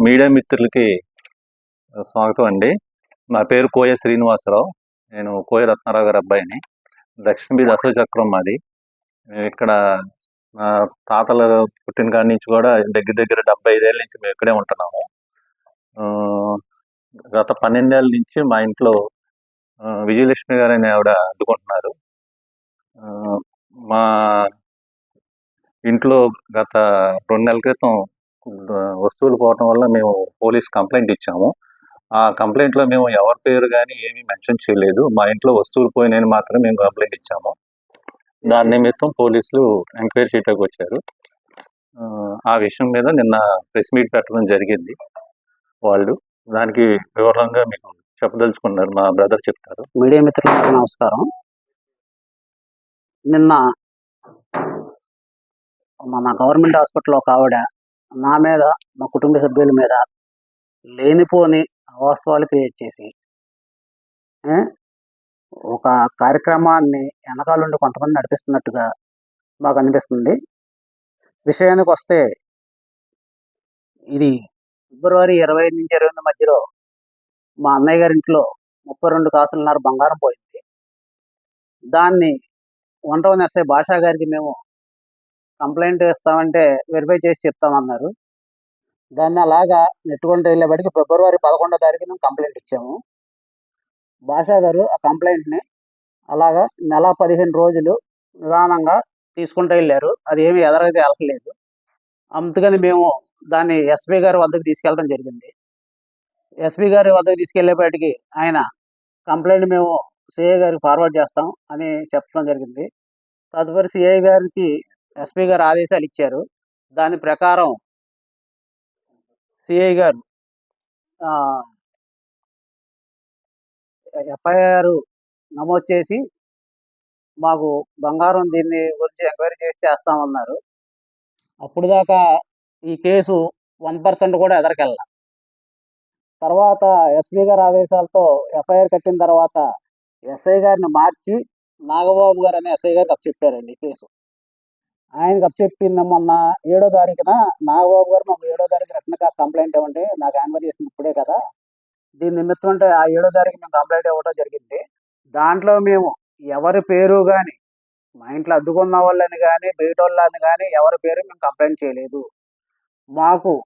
Media మిత్రులకి స్వాగతం అండి. నా పేరు కోయ శ్రీనివాసరావు. నేను కోయ రత్నారావు గారి అబ్బాయిని. దక్షిణ బీద్ అశోక చక్రం మాది. మేము ఇక్కడ నా తాతల పుట్టిన కాడి నుంచి కూడా దగ్గర దగ్గర 75 ఏళ్ళ నుంచి మేము ఇక్కడే ఉంటున్నాము. గత 12 ఏళ్ళ నుంచి మా ఇంట్లో విజయలక్ష్మి గారు అనే ఆవిడ అడ్డుకుంటున్నారు. మా ఇంట్లో గత 2 నెలల క్రితం వస్తువులు పోవటం వల్ల మేము పోలీస్ కంప్లైంట్ ఇచ్చాము. ఆ కంప్లైంట్లో మేము ఎవరి పేరు కానీ ఏమీ మెన్షన్ చేయలేదు. మా ఇంట్లో వస్తువులు పోయినాయని మాత్రమే మేము కంప్లైంట్ ఇచ్చాము. దాని నిమిత్తం పోలీసులు ఎంక్వైరీ చేయడానికి వచ్చారు. ఆ విషయం మీద నిన్న ప్రెస్ మీట్ పెట్టడం జరిగింది. వాళ్ళు దానికి వివరంగా మీకు చెప్పదలుచుకున్నారు. మా బ్రదర్ చెప్తారు. మీడియా మిత్రులకు నమస్కారం. నిన్న మన గవర్నమెంట్ హాస్పిటల్లో ఒక ఆవిడ నా మీద, మా కుటుంబ సభ్యుల మీద లేనిపోని అవాస్తవాలు క్రియేట్ చేసి ఒక కార్యక్రమాన్ని వెనకాలండి కొంతమంది నడిపిస్తున్నట్టుగా మాకు అనిపిస్తుంది. విషయానికి వస్తే, ఇది ఫిబ్రవరి 25 నుంచి 28 మధ్యలో మా అన్నయ్య గారి ఇంట్లో 32 కాసులున్నర బంగారం పోయింది. దాన్ని 1 టౌన్ ఎస్ఐ భాషా గారికి మేము కంప్లైంట్ ఇస్తామంటే వెరిఫై చేసి చెప్తామన్నారు. దాన్ని అలాగా నెట్టుకుంటూ వెళ్ళేబడికి ఫిబ్రవరి 11వ తారీఖున కంప్లైంట్ ఇచ్చాము. భాషా గారు ఆ కంప్లైంట్ని అలాగా నెల 15 రోజులు నిదానంగా తీసుకుంటూ వెళ్ళారు. అది ఏమి ఎదరైతే వెళ్ళలేదు. అందుకని మేము దాన్ని ఎస్పీ గారి వద్దకు తీసుకెళ్ళడం జరిగింది. ఎస్పీ గారి వద్దకు తీసుకెళ్లేపాటికి ఆయన కంప్లైంట్ మేము సిఐ గారికి ఫార్వర్డ్ చేస్తాం అని చెప్పడం జరిగింది. తదుపరి సిఐ గారికి ఎస్పీ గారు ఆదేశాలు ఇచ్చారు. దాని ప్రకారం సిఐ గారు ఎఫ్ఐఆర్ నమోదు చేసి మాకు బంగారం దీన్ని గురించి ఎంక్వైరీ చేసి చేస్తామన్నారు. అప్పుడు దాకా ఈ కేసు 1% కూడా ఎదరికెళ్ళ. తర్వాత ఎస్పీ గారి ఆదేశాలతో ఎఫ్ఐఆర్ కట్టిన తర్వాత ఎస్ఐ గారిని మార్చి నాగబాబు గారు అనే ఎస్ఐ గారికి అప్పచెప్పారండి కేసు. ఆయనకు అప్పచెప్పింది మొన్న 7వ తారీఖున. నాగబాబు గారు మాకు 7వ తారీఖు రిటర్న్గా కంప్లైంట్ ఇవ్వండి, నాకు యాన్వర్ చేసింది ఇప్పుడే కదా, దీని నిమిత్తం అంటే ఆ 7వ తారీఖు మేము కంప్లైంట్ ఇవ్వడం జరిగింది. దాంట్లో మేము ఎవరి పేరు కానీ, మా ఇంట్లో అద్దుకున్న వాళ్ళని కానీ బయట వాళ్ళని కానీ ఎవరి పేరు మేము కంప్లైంట్ చేయలేదు. మాకు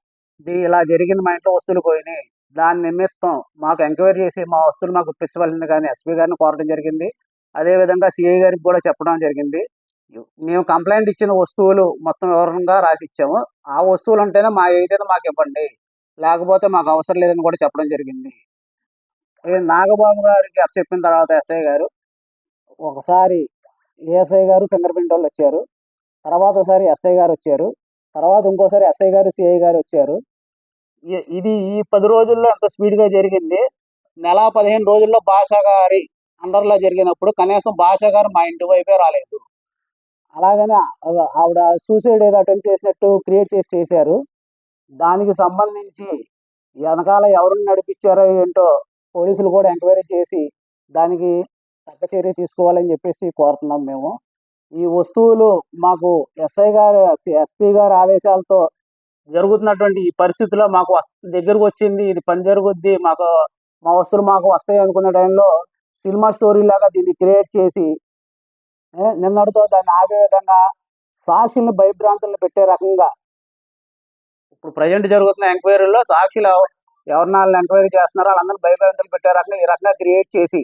ఇలా జరిగింది, మా ఇంట్లో వస్తువులు పోయినాయి, దాని నిమిత్తం మాకు ఎంక్వైరీ చేసి మా వస్తువులు మాకు ఇప్పించవలసింది కానీ ఎస్పీ గారిని కోరడం జరిగింది. అదేవిధంగా సిఐ గారికి కూడా చెప్పడం జరిగింది. మేము కంప్లైంట్ ఇచ్చిన వస్తువులు మొత్తం వివరంగా రాసి ఇచ్చాము. ఆ వస్తువులు ఉంటేనే మా ఏదైతే మాకు ఇవ్వండి, లేకపోతే మాకు అవసరం లేదని కూడా చెప్పడం జరిగింది. నాగబాబు గారికి చెప్పిన తర్వాత ఎస్ఐ గారు ఒకసారి ఏఎస్ఐ గారు ఫింగర్ ప్రింట్ వాళ్ళు వచ్చారు, తర్వాత ఒకసారి ఎస్ఐ గారు వచ్చారు, తర్వాత ఇంకోసారి ఎస్ఐ గారు సిఐ గారు వచ్చారు. ఇది ఈ 10 రోజుల్లో ఎంత స్పీడ్గా జరిగింది. నెల 15 రోజుల్లో భాషా గారి అండర్లో జరిగినప్పుడు కనీసం భాషా గారు మా ఇంటి వైపే రాలేదు. అలాగనే ఆవిడ సూసైడ్ ఏదో అటెంప్ట్ చేసినట్టు క్రియేట్ చేశారు. దానికి సంబంధించి వెనకాల ఎవరు నడిపించారో ఏంటో పోలీసులు కూడా ఎంక్వైరీ చేసి దానికి తగ్గ చర్య తీసుకోవాలని చెప్పేసి కోరుతున్నాం మేము. ఈ వస్తువులు మాకు ఎస్ఐ గారు ఎస్పీ గారి ఆదేశాలతో జరుగుతున్నటువంటి ఈ పరిస్థితిలో మాకు దగ్గరకు వచ్చింది, ఇది పని జరుగుద్ది, మాకు మా వస్తువులు మాకు వస్తాయి అనుకున్న టైంలో సినిమా స్టోరీ లాగా దీన్ని క్రియేట్ చేసి నిన్నటితో దాన్ని ఆపే విధంగా సాక్షుల్ని భయభ్రాంతులను పెట్టే రకంగా ఇప్పుడు ప్రజెంట్ జరుగుతున్న ఎంక్వైరీలో సాక్షులు ఎవరినాళ్ళని ఎంక్వైరీ చేస్తున్నారో వాళ్ళందరినీ భయభ్రాంతులు పెట్టే రకంగా ఈ రకంగా క్రియేట్ చేసి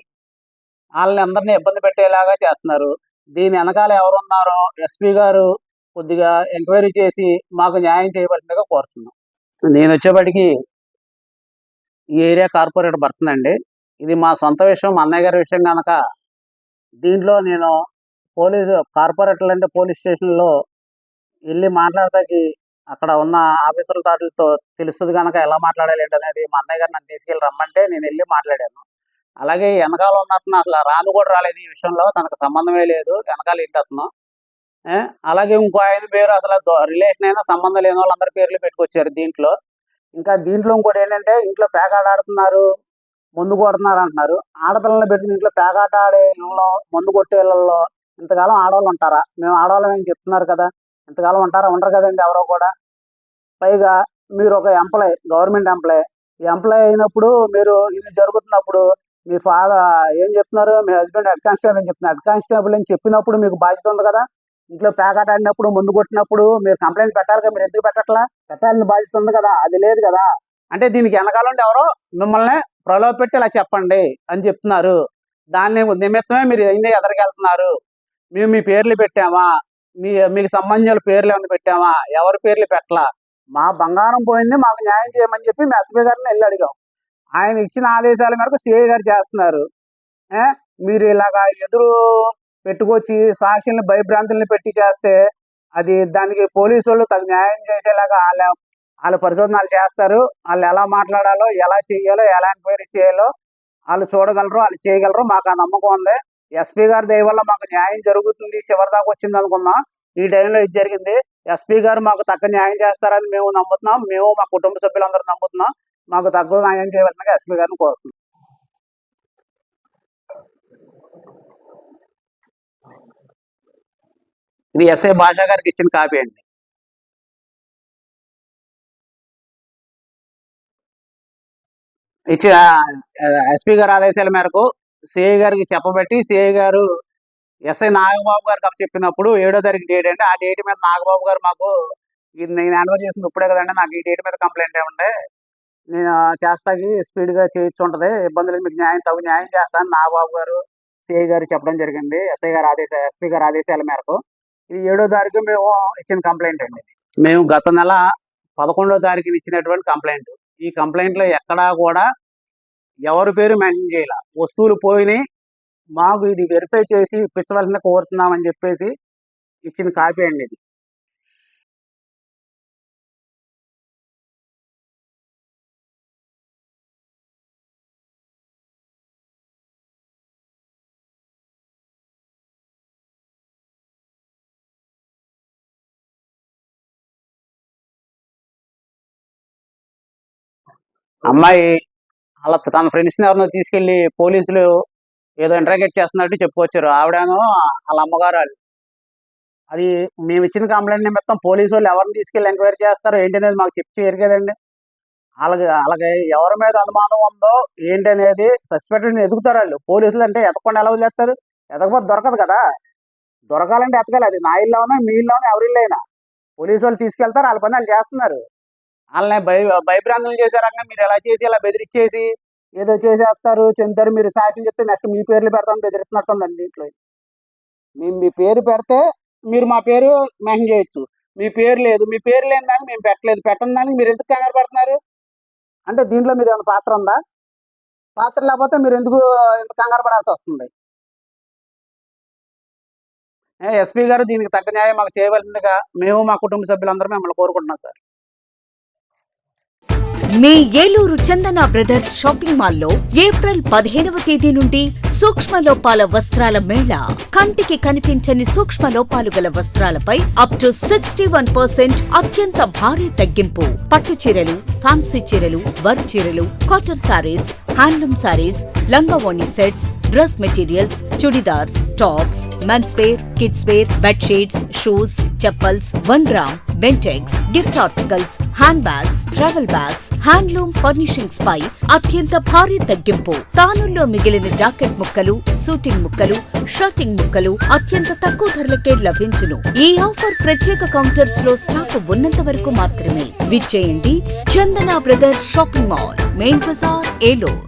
వాళ్ళని అందరినీ ఇబ్బంది పెట్టేలాగా చేస్తున్నారు. దీని వెనకాల ఎవరున్నారో ఎస్పీ గారు కొద్దిగా ఎంక్వైరీ చేసి మాకు న్యాయం చేయవలసిందిగా కోరుతున్నాం. నేను వచ్చేప్పటికి ఈ ఏరియా కార్పొరేటర్ భర్తనండి. ఇది మా సొంత విషయం, మా అన్నయ్య గారి విషయం కనుక దీంట్లో నేను కార్పొరేటర్లు అంటే పోలీస్ స్టేషన్లో వెళ్ళి మాట్లాడతాకి అక్కడ ఉన్న ఆఫీసర్ల తాటలతో తెలుస్తుంది కనుక ఎలా మాట్లాడాలి ఏంటనేది మా అన్నయ్య గారు నన్ను తీసుకెళ్ళి రమ్మంటే నేను వెళ్ళి మాట్లాడాను. అలాగే వెనకాల ఉన్న అతను అసలు రాను కూడా రాలేదు, ఈ విషయంలో తనకు సంబంధమే లేదు, వెనకాల ఇంటి అతను. అలాగే ఇంకో ఆయన పేరు అసలు రిలేషన్ అయినా సంబంధం లేని వాళ్ళందరి పేర్లు పెట్టుకొచ్చారు దీంట్లో. ఇంకా దీంట్లో ఇంకోటి ఏంటంటే ఇంట్లో పేకాట ఆడుతున్నారు, మందు కొడుతున్నారు అంటున్నారు. ఆడపిల్లల్ని పెట్టిన ఇంట్లో పేకాట ఆడే ఇళ్ళలో, మందు కొట్టే ఇళ్ళల్లో ఇంతకాలం ఆడవాళ్ళు ఉంటారా? మేము ఆడవాళ్ళం ఏం చెప్తున్నారు కదా, ఇంతకాలం ఉంటారా? ఉండరు కదండి ఎవరో కూడా. పైగా మీరు ఒక ఎంప్లాయ్, గవర్నమెంట్ ఎంప్లాయ్. ఎంప్లాయ్ అయినప్పుడు మీరు ఇది జరుగుతున్నప్పుడు మీ ఫాదర్ ఏం చెప్తున్నారు? మీ హస్బెండ్ హెడ్ కానిస్టేబుల్ అని చెప్తున్నారు. హెడ్ కానిస్టేబుల్ అని చెప్పినప్పుడు మీకు బాధ్యత ఉంది కదా! ఇంట్లో పేకాట ఆడినప్పుడు, ముందు కొట్టినప్పుడు మీరు కంప్లైంట్ పెట్టాలి కదా! మీరు ఎందుకు పెట్టట్లా? పెట్టాల్సిన బాధ్యత ఉంది కదా! అది లేదు కదా! అంటే దీనికి వెనకాల నుండి ఎవరో మిమ్మల్ని ప్రలోభపెట్టి ఇలా చెప్పండి అని చెప్తున్నారు. దాన్ని నిమిత్తమే మీరు అయిందే ఎదరికెళ్తున్నారు. మేము మీ పేర్లు పెట్టామా? మీకు సంబంధించిన పేర్లు ఏమైనా పెట్టామా? ఎవరి పేర్లు పెట్టలా. మా బంగారం పోయింది, మాకు న్యాయం చేయమని చెప్పి మేము ఎస్పీ గారిని వెళ్ళి అడిగాం. ఆయన ఇచ్చిన ఆదేశాల మేరకు సిఐ గారు చేస్తున్నారు. మీరు ఇలాగా ఎదురు పెట్టుకొచ్చి సాక్షుల్ని భయభ్రాంతుల్ని పెట్టి చేస్తే అది దానికి పోలీసు వాళ్ళు తగు న్యాయం చేసేలాగా వాళ్ళ పరిశోధనలు చేస్తారు. వాళ్ళు ఎలా మాట్లాడాలో, ఎలా చేయాలో, ఎలా ఎంక్వైరీ చేయాలో వాళ్ళు చూడగలరు, వాళ్ళు చేయగలరు. మాకు ఆ నమ్మకం ఉంది. ఎస్పీ గారి దయ వల్ల మాకు న్యాయం జరుగుతుంది, చివరి దాకా వచ్చింది అనుకున్నాం. ఈ టైంలో ఇది జరిగింది. ఎస్పీ గారు మాకు తగ్గ న్యాయం చేస్తారని మేము నమ్ముతున్నాం. మేము మా కుటుంబ సభ్యులందరూ నమ్ముతున్నాం. మాకు తగ్గ న్యాయం చేయవలసిందిగా ఎస్పీ గారిని కోరుతున్నాం. ఇది ఎస్ఐ భాషా గారికి ఇచ్చిన కాపీ అండి. ఇచ్చిన ఎస్పీ గారి ఆదేశాల మేరకు సిఐ గారికి చెప్పబెట్టి సిఐ గారు ఎస్ఐ నాగబాబు గారికి చెప్పినప్పుడు 7వ తారీఖు డేట్ అండి. ఆ డేట్ మీద నాగబాబు గారు మాకు ఇది నేను హ్యాండ్ చేసింది ఇప్పుడే కదండి, నాకు ఈ డేట్ మీద కంప్లైంట్ ఏమంటే నేను చేస్తాకి స్పీడ్గా చేయొచ్చు ఉంటుంది, ఇబ్బంది లేదు, మీకు తగు న్యాయం చేస్తాను నాగబాబు గారు సిఐ గారు చెప్పడం జరిగింది. ఎస్పీ గారి ఆదేశాల మేరకు ఇది 7వ తారీఖు మేము ఇచ్చిన కంప్లైంట్ అండి. మేము గత నెల 11వ తారీఖున ఇచ్చినటువంటి కంప్లైంట్. ఈ కంప్లైంట్లో ఎక్కడా కూడా ఎవరి పేరు మెన్షన్ చేయాల. వస్తువులు పోయినాయి, మాకు ఇది వెరిఫై చేసి ఇప్పించవలసింది కోరుతున్నామని చెప్పేసి ఇచ్చిన కాపీ అండి ఇది. అమ్మాయి అలా తన ఫ్రెండ్స్ని ఎవరినో తీసుకెళ్లి పోలీసులు ఏదో ఇంటరాగేట్ చేస్తున్నట్టు చెప్పుకొచ్చారు. ఆవిడను వాళ్ళ అమ్మగారు వాళ్ళు. అది మేము ఇచ్చిన కంప్లైంట్ నిమిత్తం పోలీసు వాళ్ళు ఎవరిని తీసుకెళ్లి ఎంక్వైరీ చేస్తారో ఏంటనేది మాకు చేయరు కదండి. అలాగే ఎవరి మీద అనుమానం ఉందో ఏంటనేది సస్పెక్టెడ్ ఎదుగుతారు వాళ్ళు. పోలీసులు అంటే ఎతకుండా ఎలా వదిలేస్తారు? ఎతకపోతే దొరకదు కదా. దొరకాలంటే ఎతకాలి. అది నా ఇల్లు అవునా, మీ ఇల్లు అవునా, ఎవరి ఇల్లు అయినా పోలీసు వాళ్ళు తీసుకెళ్తారు, వాళ్ళ పని వాళ్ళు చేస్తున్నారు. వాళ్ళని భయభ్రాంతులు చేసే రకంగా మీరు ఎలా చేసి ఇలా బెదిరించేసి ఏదో చేసేస్తారు, చెందుతారు, మీరు సాక్ష్యం చెప్తే నెక్స్ట్ మీ పేర్లు పెడతామని బెదిరిస్తున్నట్టు ఉందండి దీంట్లో. మేము మీ పేరు పెడితే మీరు మా పేరు మెన్షన్ చేయొచ్చు. మీ పేరు లేదు, మీ పేరు లేని దానికి మేము పెట్టలేదు, పెట్టని దానికి మీరు ఎందుకు కంగారు పడుతున్నారు? అంటే దీంట్లో మీద ఏమైనా పాత్ర ఉందా? పాత్ర లేకపోతే మీరు ఎందుకు ఇంత కంగారు పడాల్సి వస్తుంది? ఎస్పీ గారు దీనికి తగ్గ న్యాయం మాకు చేయవలసిందిగా మేము మా కుటుంబ సభ్యులందరూ మిమ్మల్ని కోరుకుంటున్నాం సార్. మీ ఏలూరు చందన బ్రదర్స్ షాపింగ్ మాల్లో ఏప్రిల్ 15వ తేదీ నుండి సూక్ష్మ లోపాల వస్త్రాల మేళా. కంటికి కనిపించని సూక్ష్మ లోపాలు గల వస్త్రాలపై అప్ టు 61% అత్యంత భారీ తగ్గింపు. పట్టు చీరలు, ఫ్యాన్సీ చీరలు, వర్క్ చీరలు, కాటన్ సారీస్, హ్యాండ్లూమ్ సారీస్, లంగావోణి సెట్స్, డ్రెస్ మెటీరియల్స్, చుడిదార్స్, tops, men's wear, kids wear, bedsheets, shoes, చెప్పల్స్, 1 gram, Bentex, gift articles, hand bags, travel bags, handloom furnishings పై అత్యంత భారీ తగ్గింపు. తానుల్లో మిగిలిన జాకెట్ ముక్కలు, సూటింగ్ ముక్కలు, షర్టింగ్ ముక్కలు అత్యంత తక్కువ ధరలకే లభించును. ఈ ఆఫర్ ప్రత్యేక కౌంటర్స్ లో స్టాక్ ఉన్నంత వరకు మాత్రమే. విచ్చేయండి Chandana brothers shopping mall, main బజార్, ఏలూరు.